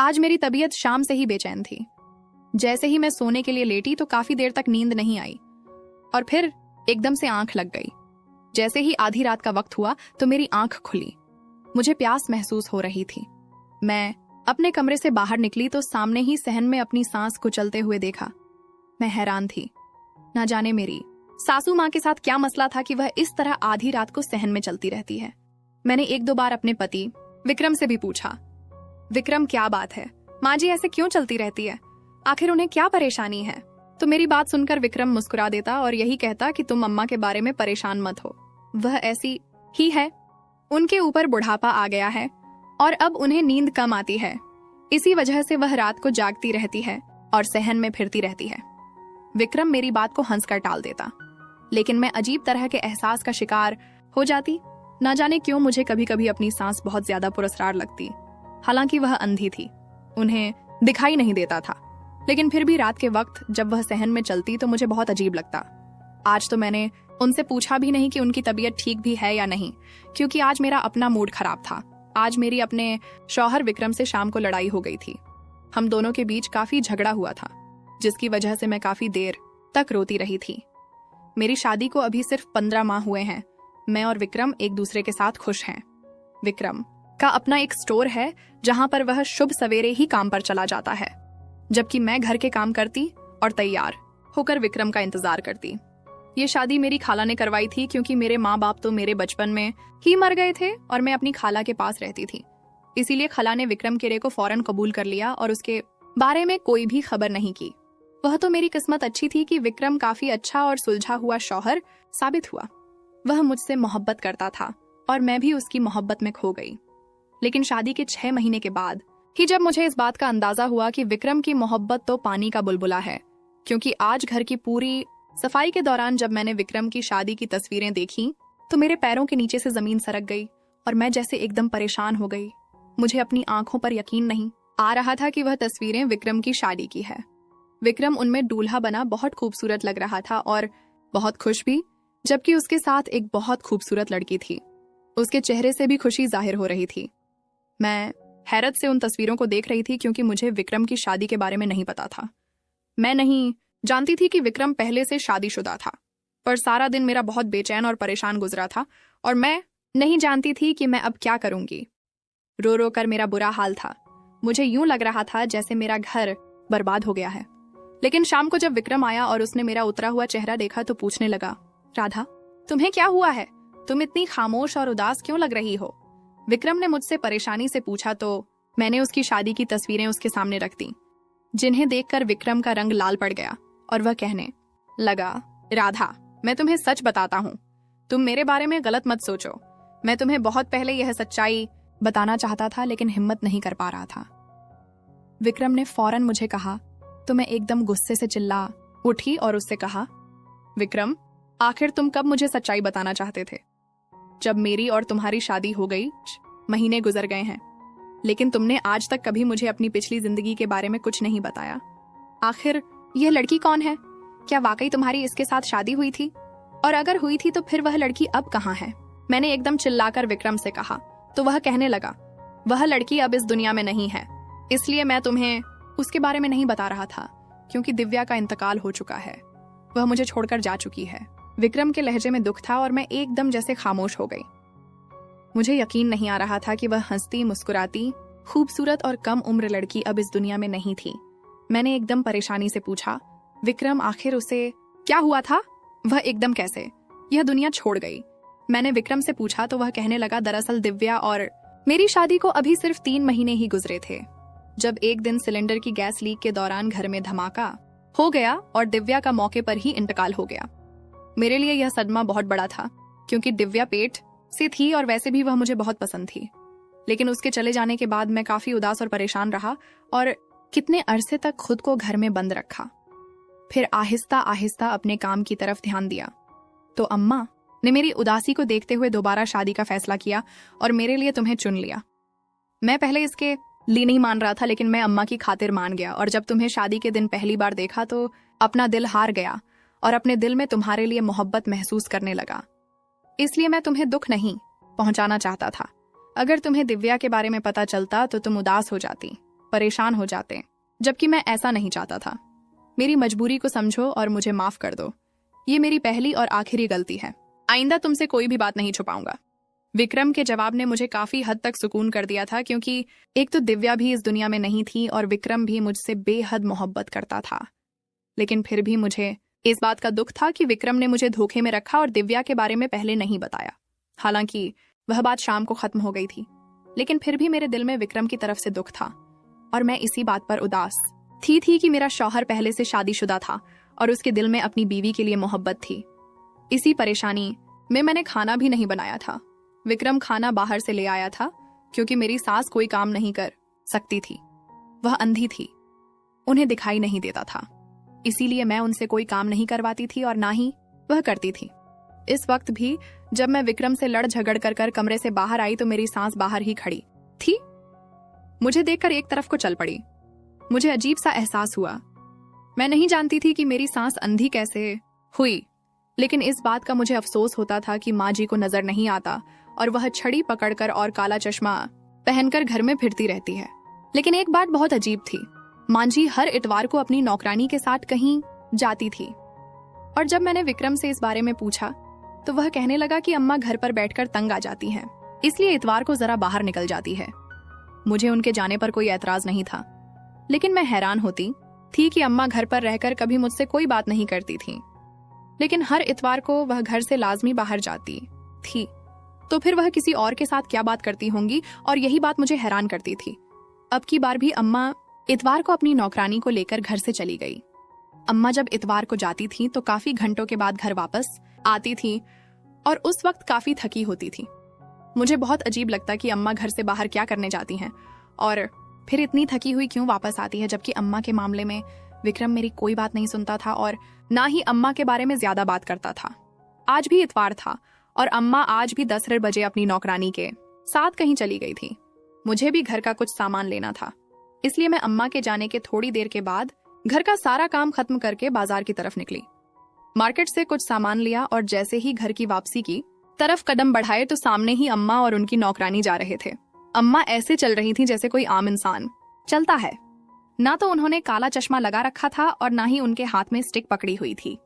आज मेरी तबीयत शाम से ही बेचैन थी। जैसे ही मैं सोने के लिए लेटी तो काफी देर तक नींद नहीं आई और फिर एकदम से आंख लग गई। जैसे ही आधी रात का वक्त हुआ तो मेरी आंख खुली। मुझे प्यास महसूस हो रही थी। मैं अपने कमरे से बाहर निकली तो सामने ही सहन में अपनी सांस कुचलते हुए देखा। मैं हैरान थी। ना जाने मेरी सासू माँ के साथ क्या मसला था कि वह इस तरह आधी रात को सहन में चलती रहती है। मैंने एक दो बार अपने पति विक्रम से भी पूछा, विक्रम क्या बात है, माँ जी ऐसे क्यों चलती रहती है, आखिर उन्हें क्या परेशानी है। तो मेरी बात सुनकर विक्रम मुस्कुरा देता और यही कहता कि तुम अम्मा के बारे में परेशान मत हो, वह ऐसी ही है, उनके ऊपर बुढ़ापा आ गया है और अब उन्हें नींद कम आती है, इसी वजह से वह रात को जागती रहती है और सहन में फिरती रहती है। विक्रम मेरी बात को हंसकर टाल देता, लेकिन मैं अजीब तरह के एहसास का शिकार हो जाती। ना जाने क्यों मुझे कभी कभी अपनी सांस बहुत ज्यादा पुरस्कार लगती। हालांकि वह अंधी थी, उन्हें दिखाई नहीं देता था, लेकिन फिर भी रात के वक्त जब वह सहन में चलती तो मुझे बहुत अजीब लगता। आज तो मैंने उनसे पूछा भी नहीं कि उनकी तबीयत ठीक भी है या नहीं, क्योंकि आज मेरा अपना मूड खराब था। आज मेरी अपने शौहर विक्रम से शाम को लड़ाई हो गई थी। हम दोनों के बीच काफी झगड़ा हुआ था, जिसकी वजह से मैं काफी देर तक रोती रही थी। मेरी शादी को अभी सिर्फ 15 माह हुए हैं। मैं और विक्रम एक दूसरे के साथ खुश हैं। विक्रम का अपना एक स्टोर है जहां पर वह शुभ सवेरे ही काम पर चला जाता है, जबकि मैं घर के काम करती और तैयार होकर विक्रम का इंतजार करती। ये शादी मेरी खाला ने करवाई थी, क्योंकि मेरे माँ बाप तो मेरे बचपन में ही मर गए थे और मैं अपनी खाला के पास रहती थी। इसीलिए खाला ने विक्रम केरे को फौरन कबूल कर लिया और उसके बारे में कोई भी खबर नहीं की। वह तो मेरी किस्मत अच्छी थी कि विक्रम काफी अच्छा और सुलझा हुआ शौहर साबित हुआ। वह मुझसे मोहब्बत करता था और मैं भी उसकी मोहब्बत में खो गई। लेकिन शादी के 6 महीने के बाद ही जब मुझे इस बात का अंदाजा हुआ कि विक्रम की मोहब्बत तो पानी का बुलबुला है, क्योंकि आज घर की पूरी सफाई के दौरान जब मैंने विक्रम की शादी की तस्वीरें देखी तो मेरे पैरों के नीचे से जमीन सरक गई और मैं जैसे एकदम परेशान हो गई। मुझे अपनी आंखों पर यकीन नहीं आ रहा था कि वह तस्वीरें विक्रम की शादी की है। विक्रम उनमें दूल्हा बना बहुत खूबसूरत लग रहा था और बहुत खुश भी, जबकि उसके साथ एक बहुत खूबसूरत लड़की थी। उसके चेहरे से भी खुशी जाहिर हो रही थी। मैं हैरत से उन तस्वीरों को देख रही थी, क्योंकि मुझे विक्रम की शादी के बारे में नहीं पता था। मैं नहीं जानती थी कि विक्रम पहले से शादीशुदा था, पर सारा दिन मेरा बहुत बेचैन और परेशान गुजरा था और मैं नहीं जानती थी कि मैं अब क्या करूंगी। रो रो कर मेरा बुरा हाल था। मुझे यूं लग रहा था जैसे मेरा घर बर्बाद हो गया है। लेकिन शाम को जब विक्रम आया और उसने मेरा उतरा हुआ चेहरा देखा तो पूछने लगा, राधा तुम्हें क्या हुआ है, तुम इतनी खामोश और उदास क्यों लग रही हो। विक्रम ने मुझसे परेशानी से पूछा तो मैंने उसकी शादी की तस्वीरें उसके सामने रख दी, जिन्हें देखकर विक्रम का रंग लाल पड़ गया और वह कहने लगा, राधा मैं तुम्हें सच बताता हूँ, तुम मेरे बारे में गलत मत सोचो। मैं तुम्हें बहुत पहले यह सच्चाई बताना चाहता था, लेकिन हिम्मत नहीं कर पा रहा था। विक्रम ने फौरन मुझे कहा तो मैं एकदम गुस्से से चिल्ला उठी और उससे कहा, विक्रम आखिर तुम कब मुझे सच्चाई बताना चाहते थे। जब मेरी और तुम्हारी शादी हो गई महीने गुजर गए हैं, लेकिन तुमने आज तक कभी मुझे अपनी पिछली जिंदगी के बारे में कुछ नहीं बताया। आखिर यह लड़की कौन है, क्या वाकई तुम्हारी इसके साथ शादी हुई थी, और अगर हुई थी तो फिर वह लड़की अब कहाँ है। मैंने एकदम चिल्लाकर विक्रम से कहा तो वह कहने लगा, वह लड़की अब इस दुनिया में नहीं है, इसलिए मैं तुम्हें उसके बारे में नहीं बता रहा था, क्योंकि दिव्या का इंतकाल हो चुका है, वह मुझे छोड़कर जा चुकी है। विक्रम के लहजे में दुख था और मैं एकदम जैसे खामोश हो गई। मुझे यकीन नहीं आ रहा था कि वह हंसती मुस्कुराती खूबसूरत और कम उम्र लड़की अब इस दुनिया में नहीं थी। मैंने एकदम परेशानी से पूछा, विक्रम आखिर उसे क्या हुआ था, वह एकदम कैसे यह दुनिया छोड़ गई। मैंने विक्रम से पूछा तो वह कहने लगा, दरअसल दिव्या और मेरी शादी को अभी सिर्फ 3 महीने ही गुजरे थे, जब एक दिन सिलेंडर की गैस लीक के दौरान घर में धमाका हो गया और दिव्या का मौके पर ही इंतकाल हो गया। मेरे लिए यह सदमा बहुत बड़ा था, क्योंकि दिव्या पेट से थी और वैसे भी वह मुझे बहुत पसंद थी। लेकिन उसके चले जाने के बाद मैं काफी उदास और परेशान रहा और कितने अरसे तक खुद को घर में बंद रखा। फिर आहिस्ता आहिस्ता अपने काम की तरफ ध्यान दिया तो अम्मा ने मेरी उदासी को देखते हुए दोबारा शादी का फैसला किया और मेरे लिए तुम्हें चुन लिया। मैं पहले इसके लिए नहीं मान रहा था, लेकिन मैं अम्मा की खातिर मान गया और जब तुम्हें शादी के दिन पहली बार देखा तो अपना दिल हार गया और अपने दिल में तुम्हारे लिए मोहब्बत महसूस करने लगा। इसलिए मैं तुम्हें दुख नहीं पहुंचाना चाहता था। अगर तुम्हें दिव्या के बारे में पता चलता तो तुम उदास हो जाती, परेशान हो जाते, जबकि मैं ऐसा नहीं चाहता था। मेरी मजबूरी को समझो और मुझे माफ कर दो। ये मेरी पहली और आखिरी गलती है। आइंदा तुमसे कोई भी बात नहीं छुपाऊंगा। विक्रम के जवाब ने मुझे काफी हद तक सुकून कर दिया था, क्योंकि एक तो दिव्या भी इस दुनिया में नहीं थी और विक्रम भी मुझसे बेहद मोहब्बत करता था। लेकिन फिर भी मुझे इस बात का दुख था कि विक्रम ने मुझे धोखे में रखा और दिव्या के बारे में पहले नहीं बताया। हालांकि वह बात शाम को खत्म हो गई थी, लेकिन फिर भी मेरे दिल में विक्रम की तरफ से दुख था और मैं इसी बात पर उदास थी कि मेरा शौहर पहले से शादीशुदा था और उसके दिल में अपनी बीवी के लिए मोहब्बत थी। इसी परेशानी में मैंने खाना भी नहीं बनाया था। विक्रम खाना बाहर से ले आया था, क्योंकि मेरी सास कोई काम नहीं कर सकती थी। वह अंधी थी, उन्हें दिखाई नहीं देता था, इसीलिए मैं उनसे कोई काम नहीं करवाती थी और ना ही वह करती थी। इस वक्त भी जब मैं विक्रम से लड़ झगड़ कर कमरे से बाहर आई तो मेरी सास बाहर ही खड़ी थी। मुझे देखकर एक तरफ को चल पड़ी। मुझे अजीब सा एहसास हुआ। मैं नहीं जानती थी कि मेरी सास अंधी कैसे हुई, लेकिन इस बात का मुझे अफसोस होता था कि माँ जी को नजर नहीं आता और वह छड़ी पकड़कर और काला चश्मा पहनकर घर में फिरती रहती है। लेकिन एक बात बहुत अजीब थी, माँ जी हर इतवार को अपनी नौकरानी के साथ कहीं जाती थी। और जब मैंने विक्रम से इस बारे में पूछा तो वह कहने लगा कि अम्मा घर पर बैठकर तंग आ जाती हैं, इसलिए इतवार को जरा बाहर निकल जाती है। मुझे उनके जाने पर कोई ऐतराज नहीं था, लेकिन मैं हैरान होती थी कि अम्मा घर पर रहकर कभी मुझसे कोई बात नहीं करती थी, लेकिन हर इतवार को वह घर से लाजमी बाहर जाती थी। तो फिर वह किसी और के साथ क्या बात करती होंगी, और यही बात मुझे हैरान करती थी। अब की बार भी अम्मा इतवार को अपनी नौकरानी को लेकर घर से चली गई। अम्मा जब इतवार को जाती थी तो काफी घंटों के बाद घर वापस आती थी और उस वक्त काफी थकी होती थी। मुझे बहुत अजीब लगता कि अम्मा घर से बाहर क्या करने जाती हैं और फिर इतनी थकी हुई क्यों वापस आती है, जबकि अम्मा के मामले में विक्रम मेरी कोई बात नहीं सुनता था और ना ही अम्मा के बारे में ज्यादा बात करता था। आज भी इतवार था और अम्मा आज भी 10 बजे अपनी नौकरानी के साथ कहीं चली गई थी। मुझे भी घर का कुछ सामान लेना था, इसलिए मैं अम्मा के जाने के थोड़ी देर के बाद घर का सारा काम खत्म करके बाजार की तरफ निकली। मार्केट से कुछ सामान लिया और जैसे ही घर की वापसी की तरफ कदम बढ़ाए तो सामने ही अम्मा और उनकी नौकरानी जा रहे थे। अम्मा ऐसे चल रही थी जैसे कोई आम इंसान चलता है। ना तो उन्होंने काला चश्मा लगा रखा था और ना ही उनके हाथ में स्टिक पकड़ी हुई थी।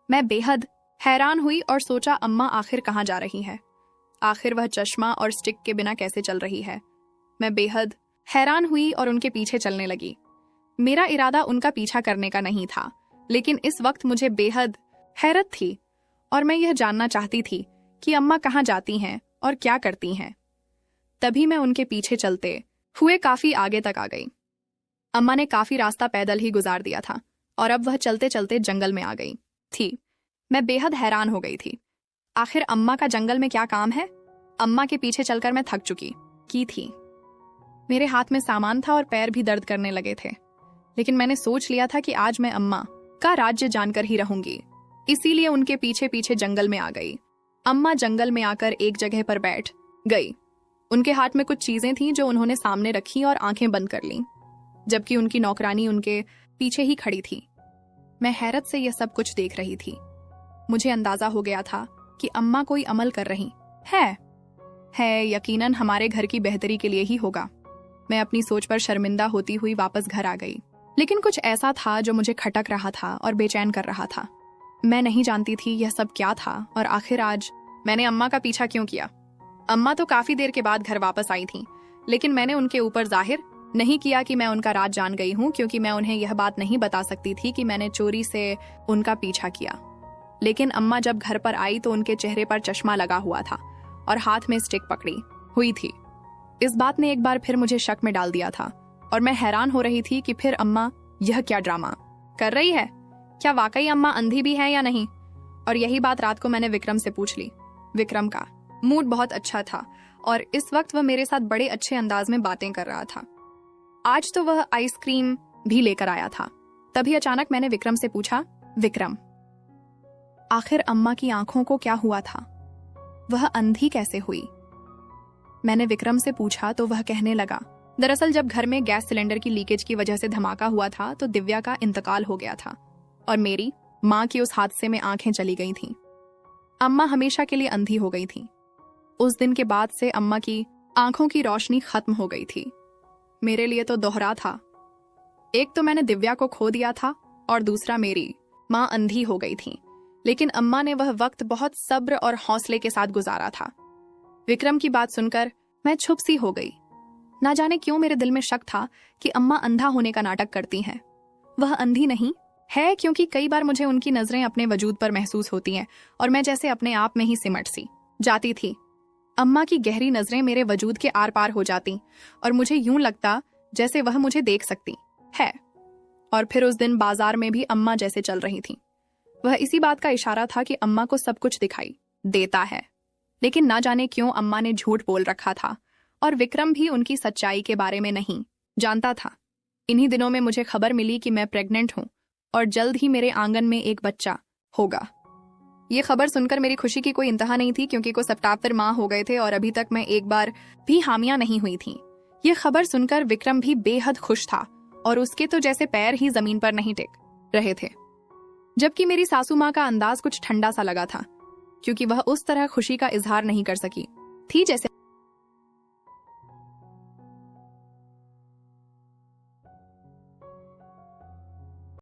मैं बेहद हैरान हुई और सोचा अम्मा आखिर कहाँ जा रही है, आखिर वह चश्मा और स्टिक के बिना कैसे चल रही है। मैं बेहद हैरान हुई और उनके पीछे चलने लगी। मेरा इरादा उनका पीछा करने का नहीं था, लेकिन इस वक्त मुझे बेहद हैरत थी और मैं यह जानना चाहती थी कि अम्मा कहाँ जाती हैं और क्या करती हैं। तभी मैं उनके पीछे चलते हुए काफी आगे तक आ गई। अम्मा ने काफी रास्ता पैदल ही गुजार दिया था और अब वह चलते चलते जंगल में आ गई थी। मैं बेहद हैरान हो गई थी, आखिर अम्मा का जंगल में क्या काम है। अम्मा के पीछे चलकर मैं थक चुकी थी। मेरे हाथ में सामान था और पैर भी दर्द करने लगे थे, लेकिन मैंने सोच लिया था कि आज मैं अम्मा का राज्य जानकर ही रहूंगी, इसीलिए उनके पीछे पीछे जंगल में आ गई। अम्मा जंगल में आकर एक जगह पर बैठ गई। उनके हाथ में कुछ चीजें थीं जो उन्होंने सामने रखी और आंखें बंद कर लीं, जबकि उनकी नौकरानी उनके पीछे ही खड़ी थी। मैं हैरत से यह सब कुछ देख रही थी। मुझे अंदाजा हो गया था कि अम्मा कोई अमल कर रही है यकीनन हमारे घर की बेहतरी के लिए ही होगा। मैं अपनी सोच पर शर्मिंदा होती हुई वापस घर आ गई, लेकिन कुछ ऐसा था जो मुझे खटक रहा था और बेचैन कर रहा था। मैं नहीं जानती थी यह सब क्या था और आखिर आज मैंने अम्मा का पीछा क्यों किया। अम्मा तो काफी देर के बाद घर वापस आई थी, लेकिन मैंने उनके ऊपर जाहिर नहीं किया कि मैं उनका राज जान गई हूँ, क्योंकि मैं उन्हें यह बात नहीं बता सकती थी कि मैंने चोरी से उनका पीछा किया। लेकिन अम्मा जब घर पर आई तो उनके चेहरे पर चश्मा लगा हुआ था और हाथ में स्टिक पकड़ी हुई थी। इस बात ने एक बार फिर मुझे शक में डाल दिया था और मैं हैरान हो रही थी कि फिर अम्मा यह क्या ड्रामा कर रही है। क्या वाकई अम्मा अंधी भी है या नहीं? और यही बात रात को मैंने विक्रम से पूछ ली। विक्रम का मूड बहुत अच्छा था और इस वक्त वह मेरे साथ बड़े अच्छे अंदाज में बातें कर रहा था। आज तो वह आइसक्रीम भी लेकर आया था। तभी अचानक मैंने विक्रम से पूछा, विक्रम, आखिर अम्मा की आंखों को क्या हुआ था? वह अंधी कैसे हुई? मैंने विक्रम से पूछा तो वह कहने लगा, दरअसल जब घर में गैस सिलेंडर की लीकेज की वजह से धमाका हुआ था तो दिव्या का इंतकाल हो गया था और मेरी माँ की उस हादसे में आंखें चली गई थीं। अम्मा हमेशा के लिए अंधी हो गई थी। उस दिन के बाद से अम्मा की आंखों की रोशनी खत्म हो गई थी। मेरे लिए तो दोहरा था एक तो मैंने दिव्या को खो दिया था और दूसरा मेरी माँ अंधी हो गई थी, लेकिन अम्मा ने वह वक्त बहुत सब्र और हौसले के साथ गुजारा था। विक्रम की बात सुनकर मैं चुप सी हो गई। ना जाने क्यों मेरे दिल में शक था कि अम्मा अंधा होने का नाटक करती हैं। वह अंधी नहीं है, क्योंकि कई बार मुझे उनकी नजरें अपने वजूद पर महसूस होती हैं और मैं जैसे अपने आप में ही सिमट सी जाती थी। अम्मा की गहरी नजरें मेरे वजूद के आर पार हो जाती और मुझे यूं लगता जैसे वह मुझे देख सकती है। और फिर उस दिन बाजार में भी अम्मा जैसे चल रही थी। वह इसी बात का इशारा था कि अम्मा को सब कुछ दिखाई देता है, लेकिन ना जाने क्यों अम्मा ने झूठ बोल रखा था और विक्रम भी उनकी सच्चाई के बारे में नहीं जानता था। इन्हीं दिनों में मुझे खबर मिली कि मैं प्रेग्नेंट हूं और जल्द ही मेरे आंगन में एक बच्चा होगा। ये खबर सुनकर मेरी खुशी की कोई इंतहा नहीं थी, क्योंकि को सप्ताह फिर माँ हो गए थे और अभी तक मैं एक बार भी हामिया नहीं हुई थी। ये खबर सुनकर विक्रम भी बेहद खुश था और उसके तो जैसे पैर ही जमीन पर नहीं टिक रहे थे। जबकि मेरी सासू माँ का अंदाज कुछ ठंडा सा लगा था, क्योंकि वह उस तरह खुशी का इजहार नहीं कर सकी थी जैसे